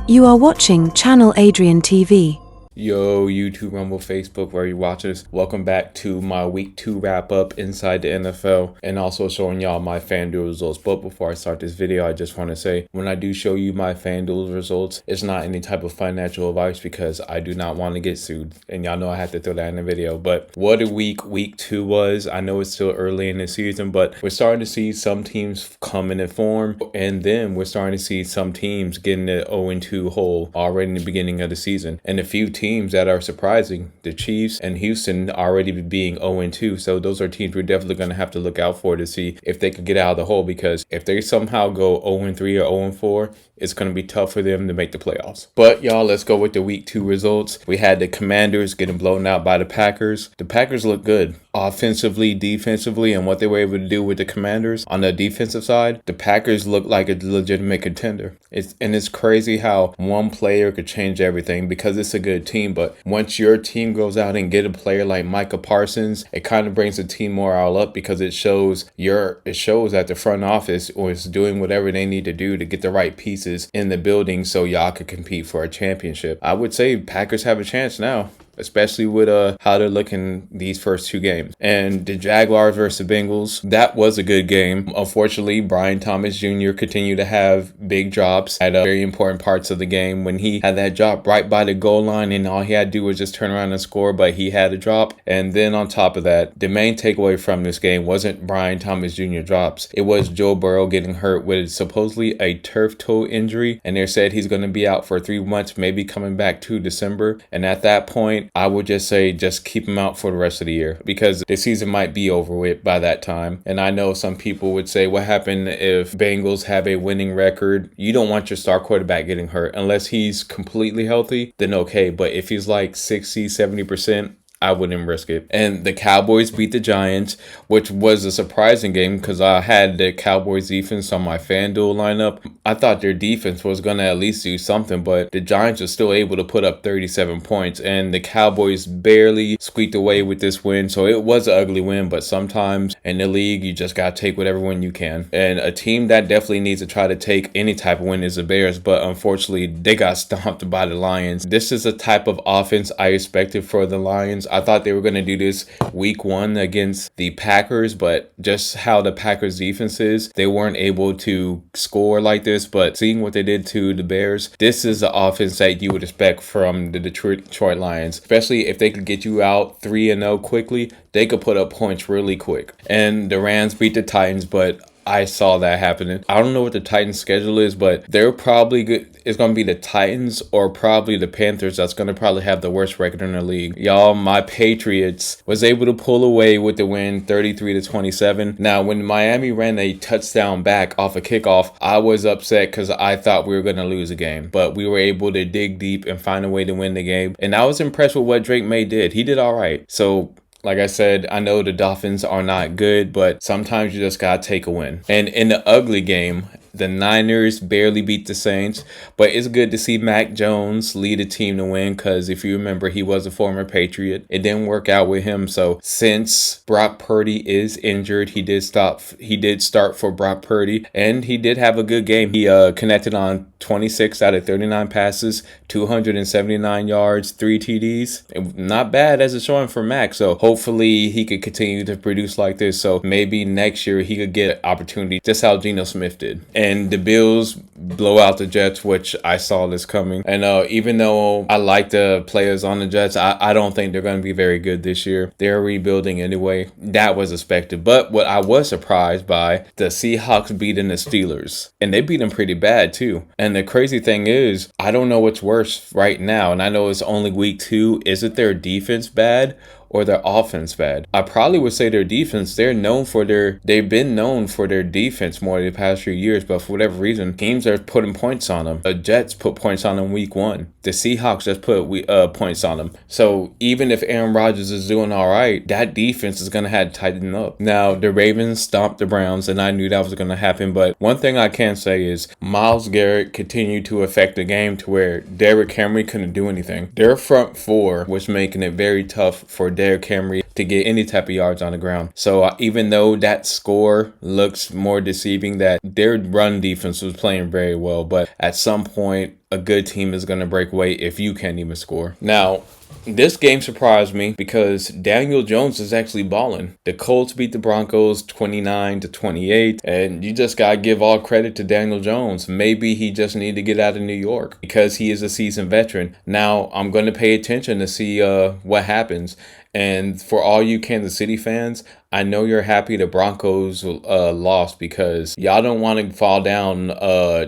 You are watching Channel Adrian TV. Yo, YouTube, Rumble, Facebook, where you watch this. Welcome back to my week 2 wrap up inside the NFL and also showing y'all my FanDuel results. But before I start this video, I just want to say when I do show you my FanDuel results, it's not any type of financial advice because I do not want to get sued. And y'all know I have to throw that in the video. But what a week 2 was. I know it's still early in the season, but we're starting to see some teams coming in form. And then we're starting to see some teams getting the 0-2 hole already in the beginning of the season. And a few teams that are surprising, the Chiefs and Houston already being 0-2. So those are teams we're definitely going to have to look out for to see if they could get out of the hole, because if they somehow go 0-3 or 0-4, it's going to be tough for them to make the playoffs. But y'all, let's go with the week 2 results. We had the Commanders getting blown out by the Packers. The Packers look good offensively, defensively, and what they were able to do with the Commanders on the defensive side. The Packers look like a legitimate contender. It's crazy how one player could change everything because it's a good team. But once your team goes out and get a player like Micah Parsons, it kind of brings the team morale up because it shows that the front office is doing whatever they need to do to get the right pieces in the building so y'all could compete for a championship. I would say Packers have a chance now, especially with how they're looking these first 2 games. And the Jaguars versus the Bengals, that was a good game. Unfortunately, Brian Thomas Jr. continued to have big drops at very important parts of the game. When he had that drop right by the goal line and all he had to do was just turn around and score, but he had a drop. And then on top of that, the main takeaway from this game wasn't Brian Thomas Jr. drops. It was Joe Burrow getting hurt with supposedly a turf toe injury. And they said he's going to be out for 3 months, maybe coming back to December. And at that point, I would just say just keep him out for the rest of the year because the season might be over with by that time. And I know some people would say, what happened if Bengals have a winning record? You don't want your star quarterback getting hurt unless he's completely healthy, then okay. But if he's like 60-70%, I wouldn't risk it. And the Cowboys beat the Giants, which was a surprising game because I had the Cowboys defense on my FanDuel lineup. I thought their defense was going to at least do something, but the Giants were still able to put up 37 points, and the Cowboys barely squeaked away with this win. So it was an ugly win, but sometimes in the league, you just got to take whatever win you can. And a team that definitely needs to try to take any type of win is the Bears, but unfortunately, they got stomped by the Lions. This is a type of offense I expected for the Lions. I thought they were going to do this week 1 against the Packers, but just how the Packers defense is, they weren't able to score like this. But seeing what they did to the Bears, this is the offense that you would expect from the Detroit Lions, especially if they could get you out 3-0 quickly. They could put up points really quick. And the Rams beat the Titans, but I saw that happening. I don't know what the Titans' schedule is, but they're probably good. It's going to be the Titans or probably the Panthers that's going to probably have the worst record in the league. Y'all, my Patriots was able to pull away with the win 33-27. Now, when Miami ran a touchdown back off a kickoff, I was upset because I thought we were going to lose a game. But we were able to dig deep and find a way to win the game. And I was impressed with what Drake May did. He did all right. So like I said, I know the Dolphins are not good, but sometimes you just got to take a win. And in the ugly game, the Niners barely beat the Saints, but it's good to see Mac Jones lead a team to win because if you remember, he was a former Patriot. It didn't work out with him. So since Brock Purdy is injured, he did start for Brock Purdy, and he did have a good game. He connected on 26 out of 39 passes, 279 yards, 3 TDs. Not bad as a showing for Mac. So hopefully he could continue to produce like this. So maybe next year he could get opportunity just how Geno Smith did. And the Bills blow out the Jets, which I saw this coming. And even though I like the players on the Jets, I don't think they're going to be very good this year. They're rebuilding anyway. That was expected. But what I was surprised by, the Seahawks beating the Steelers. And they beat them pretty bad too. And the crazy thing is, I don't know what's worse right now. And I know it's only week 2. Is it their defense bad or their offense bad? I probably would say their defense. They've been known for their defense more the past few years, but for whatever reason, teams are putting points on them. The Jets put points on them week 1. The Seahawks just put points on them. So even if Aaron Rodgers is doing all right, that defense is going to have to tighten up. Now, the Ravens stomped the Browns, and I knew that was going to happen, but one thing I can say is Myles Garrett continued to affect the game to where Derrick Henry couldn't do anything. Their front 4 was making it very tough for Derrick Henry to get any type of yards on the ground. So even though that score looks more deceiving, that their run defense was playing very well, but at some point a good team is going to break away if you can't even score. Now, this game surprised me because Daniel Jones is actually balling. The Colts beat the Broncos 29-28, and you just gotta give all credit to Daniel Jones. Maybe he just need to get out of New York because he is a seasoned veteran. Now, I'm going to pay attention to see what happens. And for all you Kansas City fans, I know you're happy the Broncos lost because y'all don't want to fall down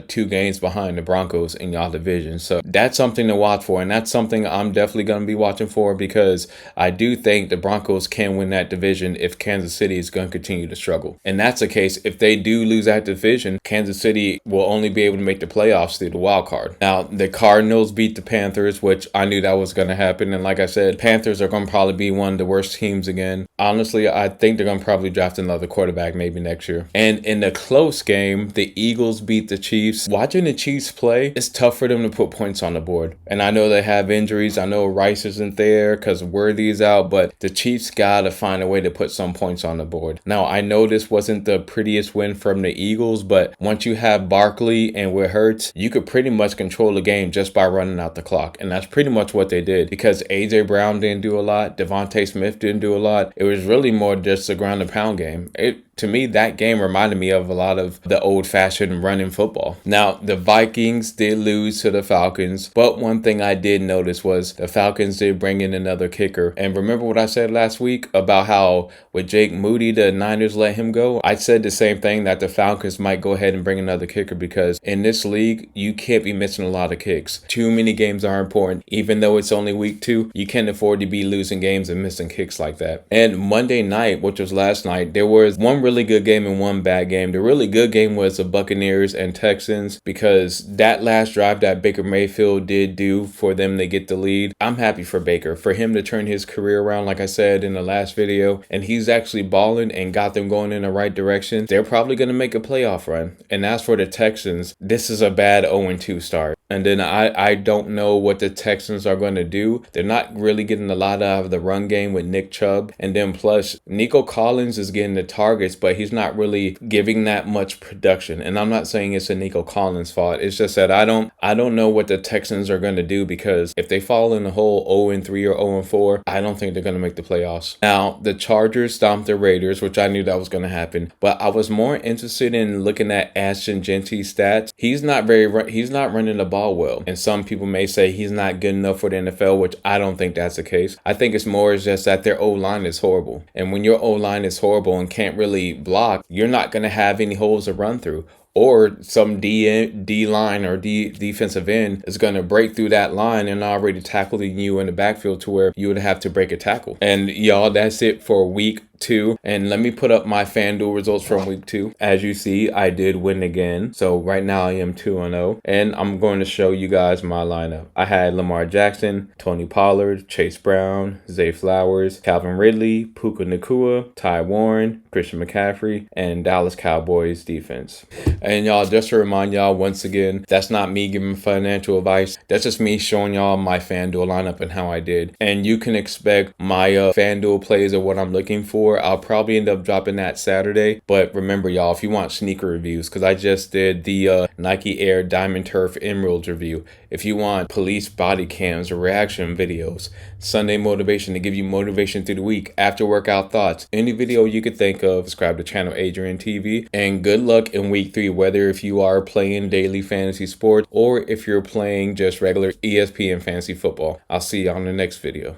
2 games behind the Broncos in y'all division. So that's something to watch for, and that's something I'm definitely going to be watching for because I do think the Broncos can win that division if Kansas City is going to continue to struggle. And that's the case. If they do lose that division, Kansas City will only be able to make the playoffs through the wild card. Now, the Cardinals beat the Panthers, which I knew that was going to happen. And like I said, Panthers are going to probably be one of the worst teams again. Honestly, I think they're going to probably draft another quarterback maybe next year. And in the close game, the Eagles beat the Chiefs. Watching the Chiefs play, it's tough for them to put points on the board. And I know they have injuries. I know Rice isn't there because Worthy's out, but the Chiefs got to find a way to put some points on the board. Now, I know this wasn't the prettiest win from the Eagles, but once you have Barkley and with Hurts, you could pretty much control the game just by running out the clock. And that's pretty much what they did because A.J. Brown didn't do a lot. Devontae Smith didn't do a lot. It was really more just a ground and pound game. To me, that game reminded me of a lot of the old-fashioned running football. Now, the Vikings did lose to the Falcons, but one thing I did notice was the Falcons did bring in another kicker. And remember what I said last week about how with Jake Moody, the Niners let him go? I said the same thing, that the Falcons might go ahead and bring another kicker because in this league, you can't be missing a lot of kicks. Too many games are important. Even though it's only week 2, you can't afford to be losing games and missing kicks like that. And Monday night, which was last night, there was one really good game and one bad game. The really good game was the Buccaneers and Texans because that last drive that Baker Mayfield did do for them to get the lead. I'm happy for Baker, for him to turn his career around, like I said in the last video, and he's actually balling and got them going in the right direction. They're probably going to make a playoff run. And as for the Texans, this is a bad 0-2 start. And then I don't know what the Texans are going to do. They're not really getting a lot out of the run game with Nick Chubb. And then plus, Nico Collins is getting the targets, but he's not really giving that much production. And I'm not saying it's a Nico Collins fault. It's just that I don't know what the Texans are going to do because if they fall in the hole 0-3 or 0-4, I don't think they're going to make the playoffs. Now, the Chargers stomped the Raiders, which I knew that was going to happen. But I was more interested in looking at Ashton Genty's stats. He's not running the ball well. And some people may say he's not good enough for the NFL, which I don't think that's the case. I think it's more just that their O-line is horrible. And when your O-line is horrible and can't really block, you're not going to have any holes to run through. Or some D line or defensive end is going to break through that line and already tackling you in the backfield to where you would have to break a tackle. And y'all, that's it for week 2. And let me put up my FanDuel results from week 2. As you see, I did win again. So right now I am 2-0. And I'm going to show you guys my lineup. I had Lamar Jackson, Tony Pollard, Chase Brown, Zay Flowers, Calvin Ridley, Puka Nacua, Ty Warren, Christian McCaffrey, and Dallas Cowboys defense. And y'all, just to remind y'all once again, that's not me giving financial advice. That's just me showing y'all my FanDuel lineup and how I did. And you can expect my FanDuel plays of what I'm looking for. I'll probably end up dropping that Saturday. But remember, y'all, if you want sneaker reviews, because I just did the Nike Air Diamond Turf Emeralds review. If you want police body cams or reaction videos, Sunday motivation to give you motivation through the week, after workout thoughts, any video you could think of, subscribe to Channel Adrian TV. And good luck in week 3, whether if you are playing daily fantasy sports or if you're playing just regular ESPN fantasy football. I'll see you on the next video.